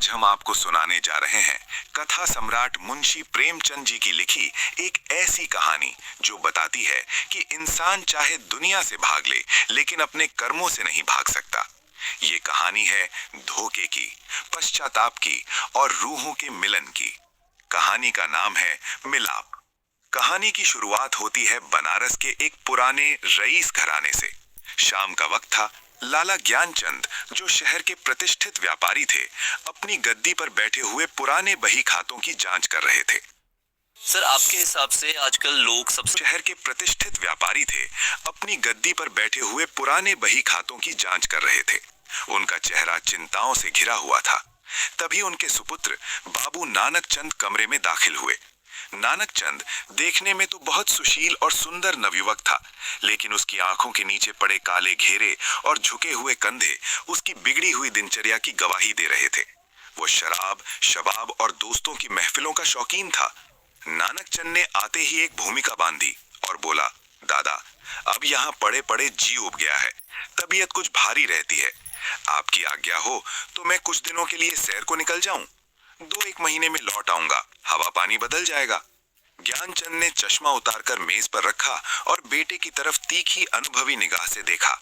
आज हम आपको सुनाने जा रहे हैं कथा सम्राट मुंशी प्रेमचंद जी की लिखी एक ऐसी कहानी जो बताती है कि इंसान चाहे दुनिया से भाग ले लेकिन अपने कर्मों से नहीं भाग सकता। ये कहानी है धोखे की, पश्चाताप की और रूहों के मिलन की। कहानी का नाम है मिलाप। कहानी की शुरुआत होती है बनारस के एक पुराने रईस घराने से। शाम का वक्त था। लाला ज्ञानचंद, जो शहर के प्रतिष्ठित व्यापारी थे, अपनी गद्दी पर बैठे हुए पुराने बही खातों की जांच कर रहे थे। सर, आपके हिसाब से आजकल लोग सबसे शहर के प्रतिष्ठित व्यापारी थे, अपनी गद्दी पर बैठे हुए पुराने बही खातों की जांच कर रहे थे। उनका चेहरा चिंताओं से घिरा हुआ था। तभी उनके सुपुत्र बाबू नानक चंद कमरे में दाखिल हुए। नानक चंद देखने में तो बहुत सुशील और सुंदर नवयुवक था, लेकिन उसकी आंखों के नीचे पड़े काले घेरे और झुके हुए कंधे उसकी बिगड़ी हुई दिनचर्या की गवाही दे रहे थे। वो शराब, शबाब और दोस्तों की महफिलों का शौकीन था। नानक चंद ने आते ही एक भूमिका बांधी और बोला, दादा, अब यहाँ पड़े पड़े जी उब गया है, तबीयत कुछ भारी रहती है। आपकी आज्ञा हो तो मैं कुछ दिनों के लिए सैर को निकल जाऊं। 2-1 महीने में लौट आऊंगा, हवा पानी बदल जाएगा। ज्ञानचंद ने चश्मा उतारकर मेज पर रखा और बेटे की तरफ तीखी अनुभवी निगाह से देखा।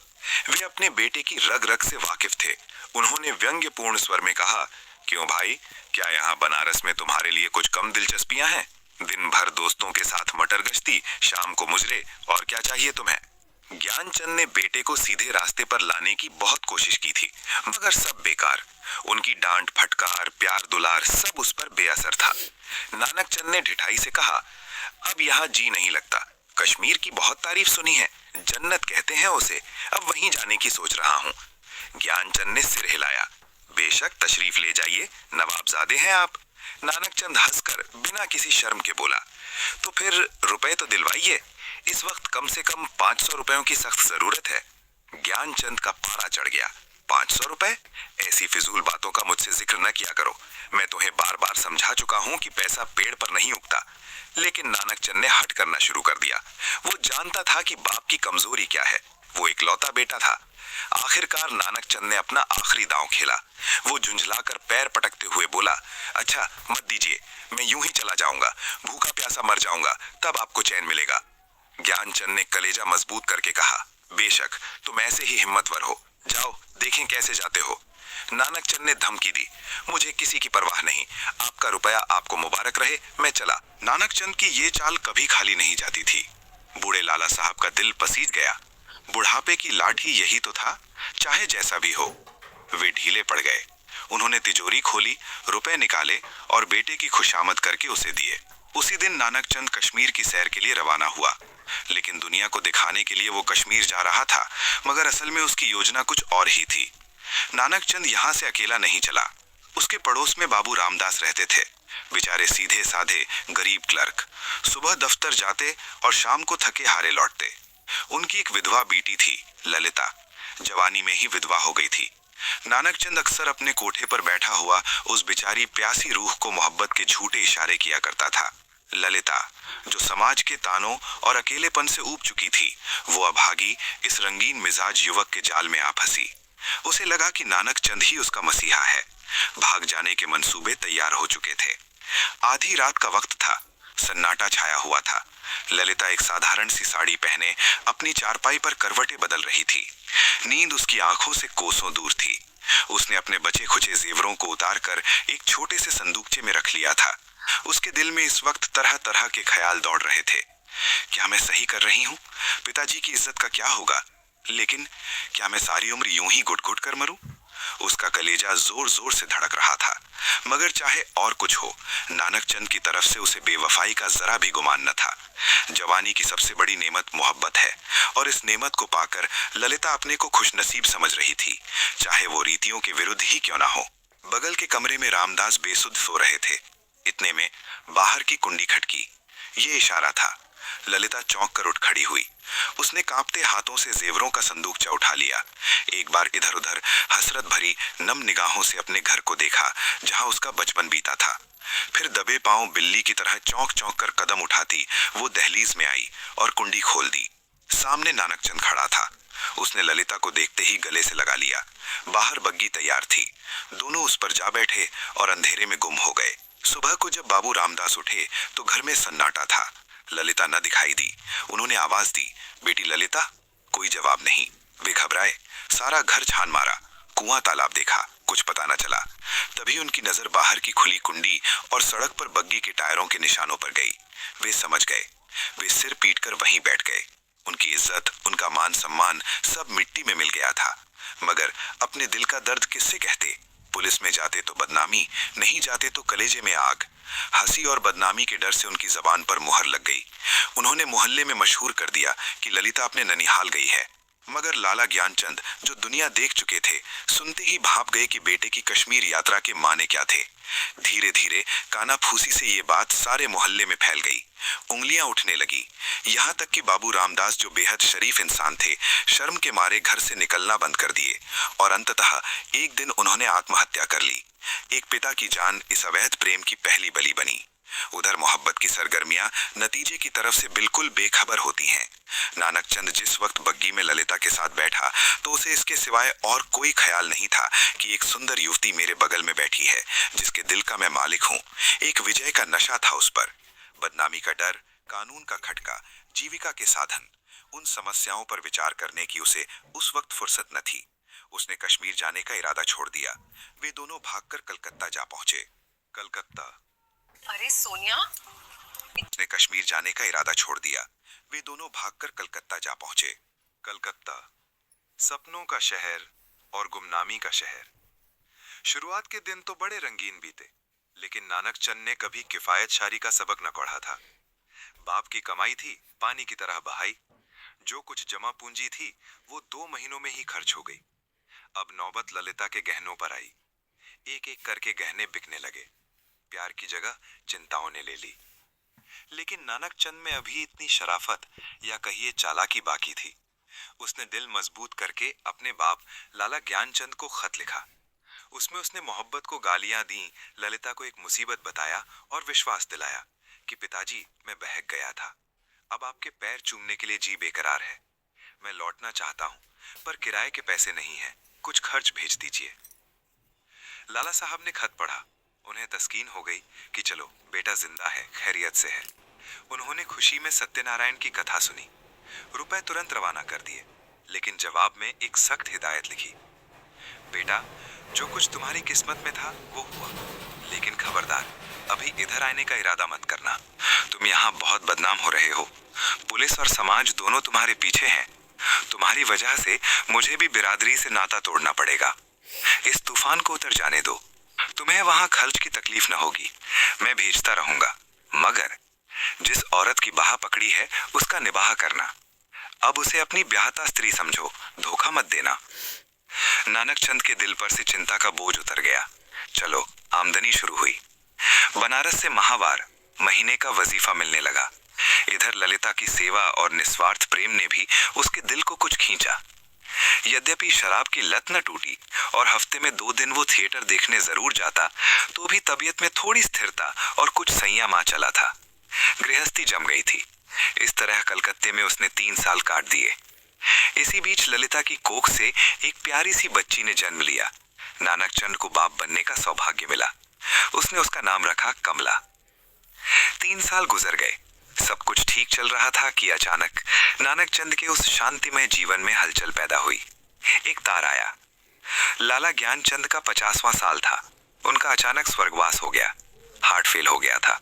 वे अपने बेटे की रग रग से वाकिफ थे। उन्होंने व्यंग्यपूर्ण स्वर में कहा, क्यों भाई, क्या यहाँ बनारस में तुम्हारे लिए कुछ कम दिलचस्पियां हैं? दिन भर दोस्तों के साथ मटर गश्ती, शाम को मुजरे, और क्या चाहिए तुम्हें? ज्ञानचंद ने बेटे को सीधे रास्ते पर लाने की बहुत कोशिश की थी, मगर सब बेकार। उनकी डांट फटकार, प्यार दुलार सब उस पर बेअसर था। नानक चंद ने ढिठाई से कहा, अब यहाँ जी नहीं लगता। कश्मीर की बहुत तारीफ सुनी है, जन्नत कहते हैं उसे, अब वहीं जाने की सोच रहा हूँ। ज्ञानचंद ने सिर हिलाया। बेशक, तशरीफ ले जाइए, नवाबजादे हैं आप। नानक चंद हंसकर बिना किसी शर्म के बोला, तो फिर रुपए तो दिलवाइए। इस वक्त कम से कम 500 रुपयों की सख्त जरूरत है। ज्ञानचंद का पारा चढ़ गया। 500 रुपए? ऐसी फिजूल बातों का मुझसे जिक्र न किया करो। मैं तुम्हें बार बार समझा चुका हूँ कि पैसा पेड़ पर नहीं उगता। लेकिन नानक चंद ने हट करना शुरू कर दिया। वो जानता था कि बाप की कमजोरी क्या है। वो इकलौता बेटा था। आखिरकार नानक चंद ने अपना आखिरी दांव खेला। वो झुंझलाकर पैर पटकते हुए बोला, अच्छा मत दीजिए, मैं यूं ही चला जाऊंगा, भूखा प्यासा मर जाऊंगा, तब आपको चैन मिलेगा। ज्ञानचंद ने कलेजा मजबूत करके कहा, बेशक, तुम ऐसे ही हिम्मतवर हो, जाओ देखें कैसे जाते हो। नानक चंद ने धमकी दी, मुझे किसी की परवाह नहीं, आपका रुपया आपको मुबारक रहे, मैं चला। नानक चंद की ये चाल कभी खाली नहीं जाती थी। बूढ़े लाला साहब का दिल पसीज गया। बुढ़ापे की लाठी यही तो था, चाहे जैसा भी हो। वे ढीले पड़ गए। उन्होंने तिजोरी खोली, रुपए निकाले और बेटे की खुशामद करके उसे दिए। उसी दिन नानक चंद कश्मीर की सैर के लिए रवाना हुआ। लेकिन दुनिया को दिखाने के लिए वो कश्मीर जा रहा था, मगर असल में उसकी योजना कुछ और ही थी। नानक चंद यहाँ से अकेला नहीं चला। उसके पड़ोस में बाबू रामदास रहते थे। बेचारे सीधे साधे गरीब क्लर्क, सुबह दफ्तर जाते और शाम को थके हारे लौटते। उनकी एक विधवा बेटी थी, ललिता, जवानी में ही विधवा हो गई थी। नानक चंद अक्सर अपने कोठे पर बैठा हुआ उस बेचारी प्यासी रूह को मोहब्बत के झूठे इशारे किया करता था। ललिता, जो समाज के तानों और अकेलेपन से ऊब चुकी थी, वो अभागी इस रंगीन मिजाज युवक के जाल में आ फंसी। उसे लगा कि नानक चंद ही उसका मसीहा है। भाग जाने के मंसूबे तैयार हो चुके थे। आधी रात का वक्त था। सन्नाटा छाया हुआ था। ललिता एक साधारण सी साड़ी पहने अपनी चारपाई पर करवटें बदल रही थी। नींद उसकी आंखों से कोसों दूर थी। उसने अपने बचे खुचे जेवरों को उतारकर एक छोटे से संदूकचे में रख लिया था। उसके दिल में इस वक्त तरह तरह के ख्याल दौड़ रहे थे। क्या मैं सही कर रही हूँ? पिताजी की इज्जत का क्या होगा? लेकिन क्या मैं सारी उम्र यूं ही घुट घुट कर मरूं? उसका कलेजा जोर जोर से धड़क रहा था। मगर चाहे और कुछ हो, नानक चंद की तरफ से उसे बेवफाई का जरा भी गुमान न था। जवानी की सबसे बड़ी नेमत मोहब्बत है, और इस नेमत को पाकर ललिता अपने को खुशनसीब समझ रही थी, चाहे वो रीतियों के विरुद्ध ही क्यों ना हो। बगल के कमरे में रामदास बेसुध सो रहे थे। इतने में बाहर की कुंडी खटकी। ये इशारा था। ललिता चौंक कर उठ खड़ी हुई। उसने कांपते हाथों से जेवरों का संदूकचा उठा लिया। एक बार इधर उधर हसरत भरी नम निगाहों से अपने घर को देखा, जहां उसका बचपन बीता था। फिर दबे पांव बिल्ली की तरह चौंक चौंक कर कदम उठाती वो दहलीज में आई और कुंडी खोल दी। सामने नानक चंद खड़ा था। उसने ललिता को देखते ही गले से लगा लिया। बाहर बग्गी तैयार थी। दोनों उस पर जा बैठे और अंधेरे में गुम हो गए। सुबह को जब बाबू रामदास उठे तो घर में सन्नाटा था। ललिता न दिखाई दी। उन्होंने आवाज दी, बेटी ललिता। कोई जवाब नहीं। वे घबराए। सारा घर छान मारा, कुआं तालाब देखा, कुछ पता न चला। तभी उनकी नजर बाहर की खुली कुंडी और सड़क पर बग्गी के टायरों के निशानों पर गई। वे समझ गए। वे सिर पीटकर वहीं बैठ गए। उनकी इज्जत, उनका मान सम्मान सब मिट्टी में मिल गया था। मगर अपने दिल का दर्द किससे कहते? पुलिस में जाते तो बदनामी, नहीं जाते तो कलेजे में आग। हंसी और बदनामी के डर से उनकी जबान पर मुहर लग गई। उन्होंने मोहल्ले में मशहूर कर दिया कि ललिता अपने ननिहाल गई है। मगर लाला ज्ञानचंद, जो दुनिया देख चुके थे, सुनते ही भाप गए कि बेटे की कश्मीर यात्रा के माने क्या थे। धीरे धीरे कानाफूसी से ये बात सारे मोहल्ले में फैल गई। उंगलियां उठने लगी। यहाँ तक कि बाबू रामदास, जो बेहद शरीफ इंसान थे, शर्म के मारे घर से निकलना बंद कर दिए और अंततः एक दिन उन्होंने आत्महत्या कर ली। एक पिता की जान इस अवैध प्रेम की पहली बलि बनी। उधर मोहब्बत की सरगर्मियां नतीजे की तरफ से बिल्कुल बेखबर होती हैं। नानक चंद जिस वक्त बग्गी में ललिता के साथ बैठा तो उसे इसके सिवाय और कोई ख्याल नहीं था कि एक सुंदर युवती मेरे बगल में बैठी है, जिसके दिल का मैं मालिक हूँ। एक विजय का नशा था उस पर। बदनामी का डर, कानून का खटका, जीविका के साधन, उन समस्याओं पर विचार करने की उसे उस वक्त फुर्सत न थी। उसने कश्मीर जाने का इरादा छोड़ दिया। वे दोनों भागकर कलकत्ता जा पहुंचे। कलकत्ता। अरे सोनिया, उसने कश्मीर जाने का इरादा छोड़ दिया। वे दोनों भागकर कलकत्ता जा पहुंचे। कलकत्ता, सपनों का शहर और गुमनामी का शहर। शुरुआत के दिन तो बड़े रंगीन बीते, लेकिन नानक चंद ने कभी किफायत शारी का सबक न पढ़ा था। बाप की कमाई थी, पानी की तरह बहाई। जो कुछ जमा पूंजी थी वो 2 महीनों में ही खर्च हो गई। अब नौबत ललिता के गहनों पर आई। एक एक करके गहने बिकने लगे। प्यार की जगह चिंताओं ने ले ली। लेकिन नानक चंद में अभी इतनी शराफत या कहिए चालाकी बाकी थी। उसने दिल मजबूत करके अपने बाप लाला ज्ञानचंद को खत लिखा। उसमें उसने मोहब्बत को गालियां दी, ललिता को एक मुसीबत बताया और विश्वास दिलाया कि पिताजी, मैं बहक गया था। अब आपके पैर चूमने के लिए जी बेकरार है। मैं लौटना चाहता हूं, पर किराए के पैसे नहीं हैं। कुछ खर्च भेज दीजिए। लाला साहब ने खत पढ़ा। उन्हें तस्कीन हो गई कि चलो, बेटा जिंदा है, खैरियत से है। उन्होंने खुशी में सत्यनारायण की कथा सुनी। रुपए तुरंत रवाना कर दिए, लेकिन जवाब में एक सख्त हिदायत लिखी। बेटा, जो कुछ तुम्हारी किस्मत में था वो हुआ, लेकिन खबरदार, अभी इधर आने का इरादा मत करना। तुम यहाँ बहुत बदनाम हो रहे हो। पुलिस और समाज दोनों तुम्हारे पीछे हैं। तुम्हारी वजह से मुझे भी बिरादरी से नाता तोड़ना पड़ेगा। इस तूफान को उतर जाने दो। तुम्हें वहां खर्च की तकलीफ न होगी। मैं भेजता रहूंगा। मगर जिस औरत की बाह पकड़ी है उसका निबाह करना। अब उसे अपनी ब्याहता स्त्री समझो, धोखा मत देना। नानक चंद के दिल पर से चिंता का बोझ उतर गया। चलो, आमदनी शुरू हुई। बनारस से माहवार महीने का वजीफा मिलने लगा। इधर ललिता की सेवा और निस्वार्थ प्रेम ने भी उसके दिल को कुछ खींचा। यद्यपि शराब की लत न टूटी और हफ्ते में 2 दिन वो थिएटर देखने जरूर जाता, तो भी तबीयत में थोड़ी स्थिरता और कुछ संयम आ चला था। गृहस्थी जम गई थी। इस तरह कलकत्ते में उसने 3 साल काट दिए। इसी बीच ललिता की कोख से एक प्यारी सी बच्ची ने जन्म लिया। नानक चंद को बाप बनने का सौभाग्य मिला। उसने उसका नाम रखा कमला। 3 साल गुजर गए। सब कुछ ठीक चल रहा था कि अचानक नानक चंद के उस शांतिमय जीवन में हलचल पैदा हुई। एक तार आया। लाला ज्ञानचंद का 50वां साल था। उनका अचानक स्वर्गवास हो गया। हार्ट फेल हो गया था।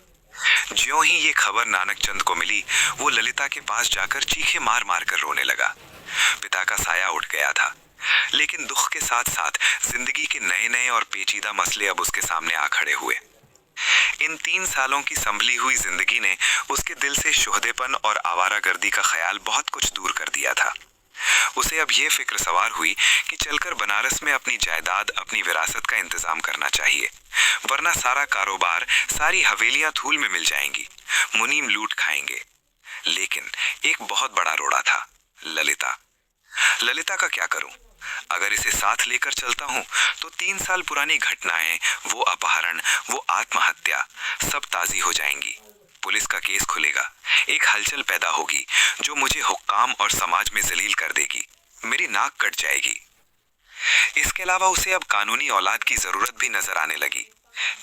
ज्यों ही ये खबर नानक चंद को मिली, वो ललिता के पास जाकर चीखे मार मार कर रोने लगा। पिता का साया उठ गया था, लेकिन दुख के साथ साथ जिंदगी के नए नए और पेचीदा मसले अब उसके सामने आ खड़े हुए। इन 3 सालों की संभली हुई जिंदगी ने उसके दिल से शोहदेपन और आवारागर्दी का ख्याल बहुत कुछ दूर कर दिया था। उसे अब ये फिक्र सवार हुई कि चलकर बनारस में अपनी जायदाद, अपनी विरासत का इंतजाम करना चाहिए, वरना सारा कारोबार, सारी हवेलियां धूल में मिल जाएंगी। मुनीम लूट खाएंगे। लेकिन एक बहुत बड़ा रोड़ा था, ललिता। ललिता का क्या करूं? अगर इसे साथ लेकर चलता हूं तो 3 साल पुरानी घटनाएं, वो अपहरण, वो आत्महत्या, सब ताजी हो जाएंगी। पुलिस का केस खुलेगा। एक हलचल पैदा होगी जो मुझे हुक्काम और समाज में जलील कर देगी। मेरी नाक कट जाएगी। इसके अलावा उसे अब कानूनी औलाद की जरूरत भी नजर आने लगी।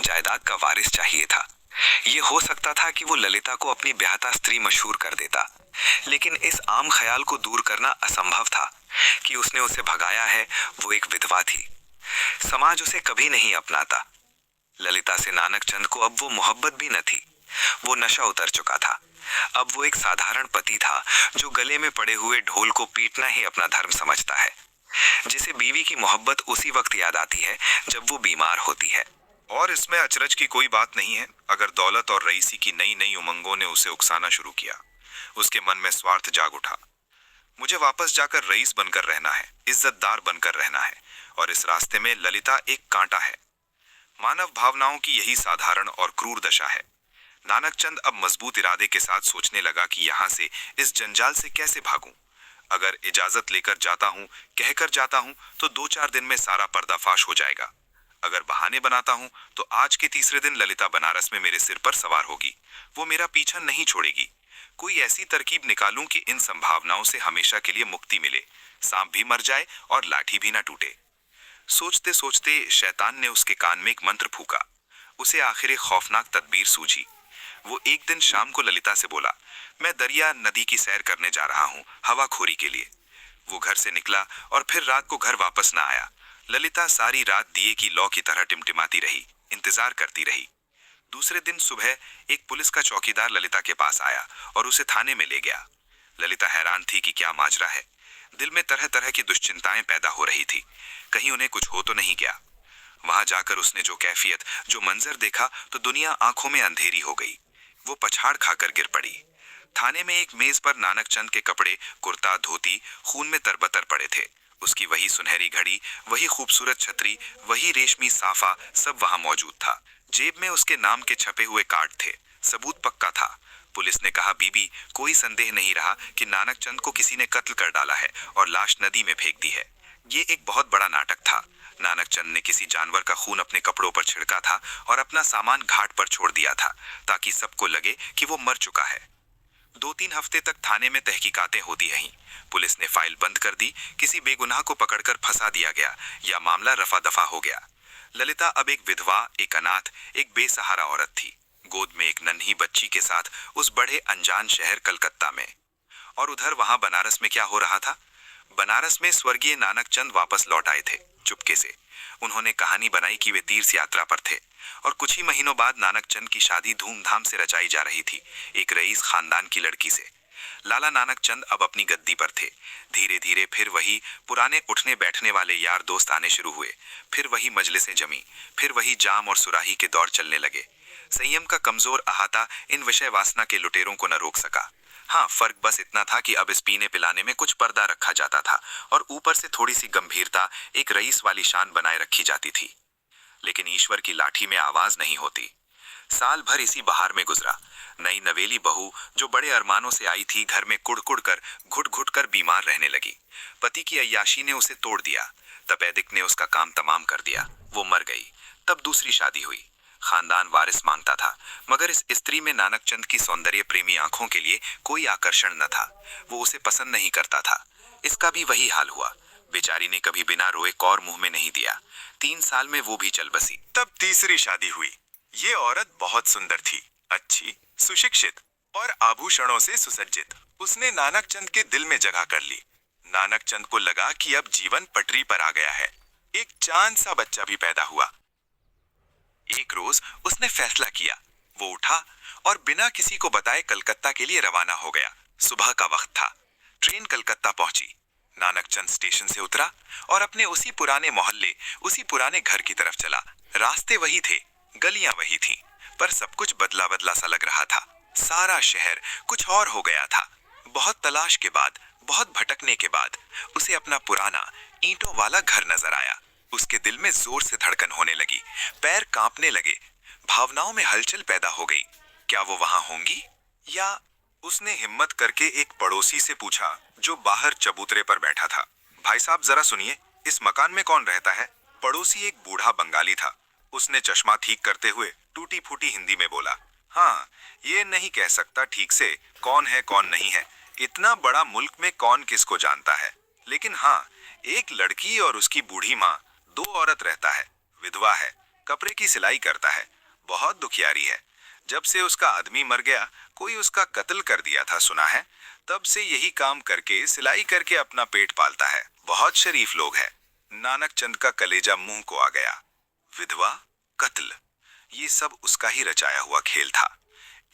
जायदाद का वारिस चाहिए था। ये हो सकता था कि वो ललिता को अपनी ब्याहता स्त्री मशहूर कर देता, लेकिन इस आम ख्याल को दूर करना असंभव था कि उसने उसे भगाया है। वो एक विधवा थी। समाज उसे कभी नहीं अपनाता। ललिता से नानक चंद को अब वो मोहब्बत भी न थी। वो नशा उतर चुका था। अब वो एक साधारण पति था जो गले में पड़े हुए ढोल को पीटना ही अपना धर्म समझता है, जिसे बीवी की मोहब्बत उसी वक्त याद आती है जब वो बीमार होती है। और इसमें अचरज की कोई बात नहीं है अगर दौलत और रईसी की नई नई उमंगों ने उसे उकसाना शुरू किया। उसके मन में स्वार्थ जाग उठा। मुझे वापस जाकर रईस बनकर रहना है, इज्जतदार बनकर रहना है, और इस रास्ते में ललिता एक कांटा है। मानव भावनाओं की यही साधारण और क्रूर दशा है। नानक चंद अब मजबूत इरादे के साथ सोचने लगा कि यहां से, इस जंजाल से कैसे भागूं। अगर इजाजत लेकर जाता हूं, कहकर जाता हूं, तो 2-4 दिन में सारा पर्दाफाश हो जाएगा। अगर बहाने बनाता हूं, तो आज के तीसरे दिन ललिता बनारस में मेरे सिर पर सवार होगी। वो मेरा पीछा नहीं छोड़ेगी। कोई ऐसी तरकीब निकालूं कि इन संभावनाओं से हमेशा के लिए मुक्ति मिले, सांप भी मर जाए और लाठी भी ना टूटे। सोचते सोचते शैतान ने उसके कान में एक मंत्र फूका। उसे आखिर एक खौफनाक तदबीर सूझी। वो एक दिन शाम को ललिता से बोला, मैं दरिया नदी की सैर करने जा रहा हूँ, हवाखोरी के लिए। वो घर से निकला और फिर रात को घर वापस न आया। ललिता सारी रात दिए की लौ की तरह टिमटिमाती रही, इंतजार करती रही। दूसरे दिन सुबह एक पुलिस का चौकीदार ललिता के पास आया और उसे थाने में ले गया। ललिता हैरान थी कि क्या माजरा है। दिल में तरह तरह की दुश्चिंताएं पैदा हो रही थी। कहीं उन्हें कुछ हो तो नहीं गया। वहां जाकर उसने जो कैफियत, जो मंजर देखा, तो दुनिया आंखों में अंधेरी हो गई। वो पछाड़ खाकर गिर पड़ी। थाने में एक मेज पर नानक चंद के कपड़े, कुर्ता, धोती खून में तरबतर पड़े थे। उसकी वही सुनहरी घड़ी, वही खूबसूरत छतरी, वही रेशमी साफा, सब वहां मौजूद था। जेब में उसके नाम के छपे हुए कार्ड थे। सबूत पक्का था। पुलिस ने कहा, बीबी, कोई संदेह नहीं रहा कि नानक चंद को किसी ने कत्ल कर डाला है और लाश नदी में फेंक दी है। ये एक बहुत बड़ा नाटक था। नानक चंद ने किसी जानवर का खून अपने कपड़ों पर छिड़का था और अपना सामान घाट पर छोड़ दिया था, ताकि सबको लगे कि वो मर चुका है। 2-3 हफ्ते तक थाने में तहकीकातें होती रहीं। पुलिस ने फाइल बंद कर दी। किसी बेगुनाह को पकड़कर फंसा दिया गया या मामला रफा दफा हो गया। ललिता अब एक विधवा, एक अनाथ, एक बेसहारा औरत थी, गोद में एक नन्ही बच्ची के साथ उस बड़े अनजान शहर कलकत्ता में। और उधर वहां बनारस में क्या हो रहा था? बनारस में स्वर्गीय नानक चंद वापस लौट आए थे, चुपके से। उन्होंने कहानी बनाई कि वे तीर्थ यात्रा पर थे और कुछ ही महीनों बाद नानक चंद की शादी धूमधाम से रचाई जा रही थी, एक रईस खानदान की लड़की से। लाला नानक चंद अब अपनी गद्दी पर थे। धीरे धीरे फिर वही पुराने उठने बैठने वाले यार दोस्त आने शुरू हुए। फिर वही मजलिसें जमी। फिर वही जाम और सुराही के दौर चलने लगे। संयम का कमजोर अहाता इन विषय वासना के लुटेरों को न रोक सका। हाँ, फर्क बस इतना था कि अब इस पीने पिलाने में कुछ पर्दा रखा जाता था और ऊपर से थोड़ी सी गंभीरता, एक रईस वाली शान बनाए रखी जाती थी। लेकिन ईश्वर की लाठी में आवाज नहीं होती। साल भर इसी बहार में गुजरा। नई नवेली बहू जो बड़े अरमानों से आई थी, घर में कुड़-कुड़ कर, घुट-घुट कर बीमार रहने लगी। पति की अय्याशी ने उसे तोड़ दिया। तपेदिक ने उसका काम तमाम कर दिया। वो मर गई। तब दूसरी शादी हुई। खानदान वारिस मांगता था, मगर इस स्त्री में नानक चंद की सौंदर्य प्रेमी आंखों के लिए कोई आकर्षण न था। वो उसे पसंद नहीं करता था। इसका भी वही हाल हुआ। बेचारी ने कभी बिना रोए कौर मुंह में नहीं दिया। 3 साल में वो भी चल बसी। तब तीसरी शादी हुई। ये औरत बहुत सुंदर थी, अच्छी, सुशिक्षित और आभूषणों से सुसज्जित। उसने नानक चंद के दिल में जगह कर ली। नानक चंद को लगा कि अब जीवन पटरी पर आ गया है। एक चांद सा बच्चा भी पैदा हुआ। एक रोज उसने फैसला किया। वो उठा और बिना किसी को बताए कलकत्ता के लिए रवाना हो गया। सुबह का वक्त था। ट्रेन कलकत्ता पहुंची। नानक चंद स्टेशन से उतरा और अपने उसी पुराने मोहल्ले, उसी पुराने घर की तरफ चला। रास्ते वही थे, गलियां वही थीं, पर सब कुछ बदला बदला सा लग रहा था। सारा शहर कुछ और हो गया था। बहुत तलाश के बाद, बहुत भटकने के बाद उसे अपना पुराना ईंटों वाला घर नजर आया। उसके दिल में जोर से धड़कन होने लगी। पैर कांपने लगे। भावनाओं में हलचल पैदा हो गई। क्या वो वहां होंगी? या उसने हिम्मत करके एक पड़ोसी से पूछा, जो बाहर चबूतरे पर बैठा था, भाई साहब जरा सुनिए, इस मकान में कौन रहता है? पड़ोसी एक बूढ़ा बंगाली था। उसने चश्मा ठीक करते हुए टूटी फूटी हिंदी में बोला, हाँ, ये नहीं कह सकता ठीक से कौन है कौन नहीं है। इतना बड़ा मुल्क में कौन किसको जानता है। लेकिन हाँ, एक लड़की और उसकी बूढ़ी माँ, दो औरत रहता है, विधवा है, कपड़े की सिलाई करता है, बहुत दुखियारी है। जब से उसका आदमी मर गया, कोई उसका कत्ल कर दिया था सुना है, तब से यही काम करके सिलाई करके अपना पेट पालता है। बहुत शरीफ लोग है। नानक चंद का कलेजा मुंह को आ गया। विधवा, कत्ल, ये सब उसका ही रचाया हुआ खेल था।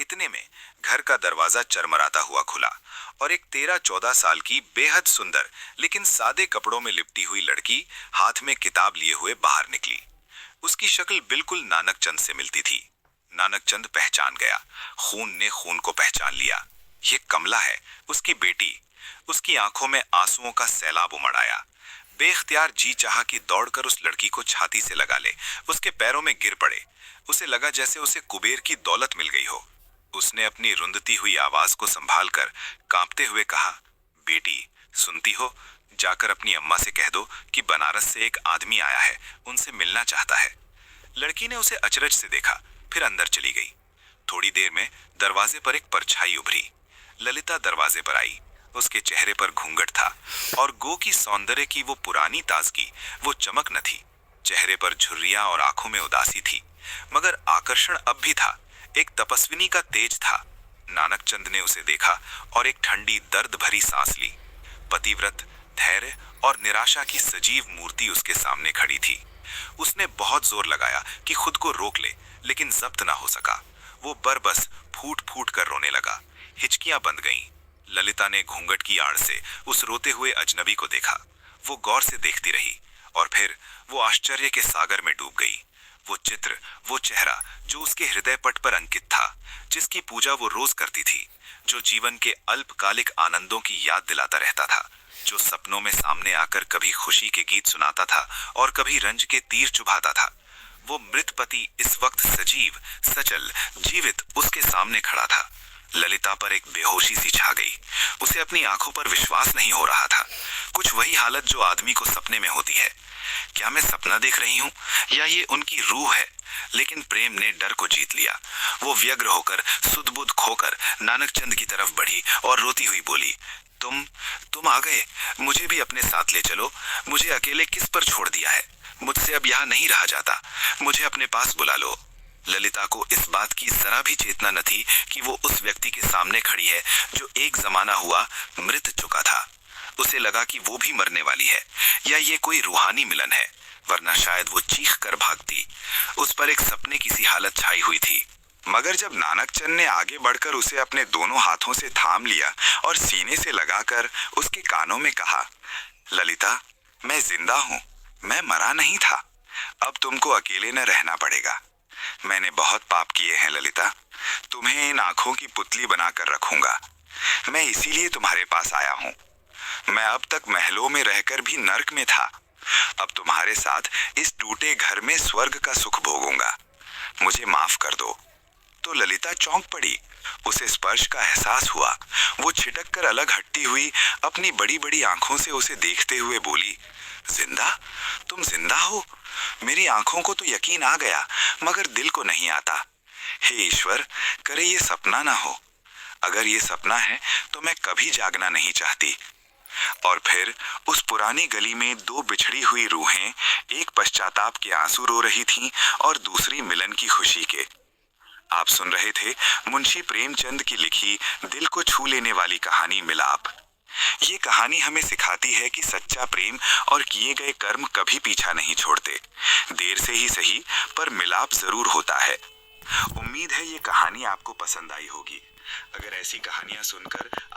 इतने में घर का दरवाजा चरमराता हुआ खुला और एक 13-14 साल की बेहद सुंदर लेकिन सादे कपड़ों में लिपटी हुई लड़की हाथ में किताब लिए हुए बाहर निकली। उसकी शक्ल बिल्कुल नानक चंद से मिलती थी। नानक चंद पहचान गया। खून ने खून को पहचान लिया। ये कमला है, उसकी बेटी। उसकी आंखों में आंसुओं का सैलाब उमड़ आया। बेख्तियार जी चाहा कि दौड़कर उस लड़की को छाती से लगा ले, उसके पैरों में गिर पड़े। उसे लगा जैसे उसे कुबेर की दौलत मिल गई हो। उसने अपनी रुंधती हुई आवाज को संभालकर कांपते हुए कहा, बेटी सुनती हो? जाकर अपनी अम्मा से कह दो कि बनारस से एक आदमी आया है, उनसे मिलना चाहता है। लड़की ने उसे अचरज से देखा, फिर अंदर चली गई। थोड़ी देर में दरवाजे पर एक परछाई उभरी। ललिता दरवाजे पर आई। उसके चेहरे पर घूंघट था और गो की सौंदर्य की वो पुरानी ताजगी, वो चमक न थी। चेहरे पर झुर्रियां और आंखों में उदासी थी, मगर आकर्षण अब भी था। एक तपस्विनी का तेज था। नानक चंद ने उसे देखा और एक ठंडी दर्द भरी सांस ली। पतिव्रत, धैर्य और निराशा की सजीव मूर्ति उसके सामने खड़ी थी। उसने बहुत जोर लगाया कि खुद को रोक ले, लेकिन जब्त ना हो सका। वो बरबस फूट फूट कर रोने लगा। हिचकियां बंद गईं। ललिता ने घूंघट की आड़ से उस रोते हुए अजनबी को देखा। वो गौर से देखती रही और फिर वो आश्चर्य के सागर में डूब गई। वो चित्र, वो चेहरा जो उसके हृदय पट पर अंकित था, जिसकी पूजा वो रोज करती थी, जो जीवन के अल्पकालिक आनंदों की याद दिलाता रहता था, जो सपनों में सामने आकर कभी खुशी के गीत सुनाता था और कभी रंज के तीर चुभाता था। वो मृत पति इस वक्त सजीव, सचल, जीवित उसके सामने खड़ा था। ललिता पर एक बेहोशी सी छा गई। उसे अपनी आंखों पर विश्वास नहीं हो रहा था। कुछ वही हालत जो आदमी को सपने में होती है। क्या मैं सपना देख रही हूँ या ये उनकी रूह है? लेकिन प्रेम ने डर को जीत लिया। वो व्यग्र होकर, सुध-बुध खोकर नानक चंद की तरफ बढ़ी और रोती हुई बोली, तुम आ गए। मुझे भी अपने साथ ले चलो। मुझे अकेले किस पर छोड़ दिया है? मुझसे अब यहाँ नहीं रहा जाता। मुझे अपने पास बुला लो। ललिता को इस बात की जरा भी चेतना न थी कि वो उस व्यक्ति के सामने खड़ी है जो एक जमाना हुआ मृत चुका था। उसे लगा कि वो भी मरने वाली है या ये कोई रूहानी मिलन है, वरना शायद वो चीख कर भागती। उस पर एक सपने की सी हालत छाई हुई थी। मगर जब नानक चंद ने आगे बढ़कर उसे अपने दोनों हाथों से थाम लिया और सीने से लगाकर उसके कानों में कहा, ललिता, मैं जिंदा हूं, मैं मरा नहीं था। अब तुमको अकेले न रहना पड़ेगा। मैंने बहुत पाप किए हैं ललिता। तुम्हें इन आंखों की पुतली बनाकर रखूंगा। मैं इसीलिए तुम्हारे पास आया हूं। मैं अब तक महलों में रहकर भी नर्क में था। अब तुम्हारे साथ इस टूटे घर में स्वर्ग का सुख भोगूंगा। मुझे माफ कर दो। तो ललिता चौंक पड़ी। उसे स्पर्श का एहसास हुआ। वो छिटक कर अलग हटती हुई अपनी बड़ी बड़ी आंखों से उसे देखते हुए बोली, जिंदा? तुम जिंदा हो? मेरी आंखों को तो यकीन आ गया, मगर दिल को नहीं आता। हे ईश्वर, करे ये सपना ना हो। अगर ये सपना है तो मैं कभी जागना नहीं चाहती। और फिर उस पुरानी गली में दो बिछड़ी हुई रूहें, एक पश्चाताप के आंसू रो रही थीं और दूसरी मिलन की खुशी के। आप सुन रहे थे मुंशी प्रेमचंद की लिखी दिल को छू लेने वाली कहानी मिलाप। ये कहानी हमें सिखाती है कि सच्चा प्रेम और किए गए कर्म कभी पीछा नहीं छोड़ते। देर से ही सही, पर मिलाप जरूर होता है। उम्मीद है ये कहानी आपको पसंद आई होगी। अगर ऐसी कहानियां सुनकर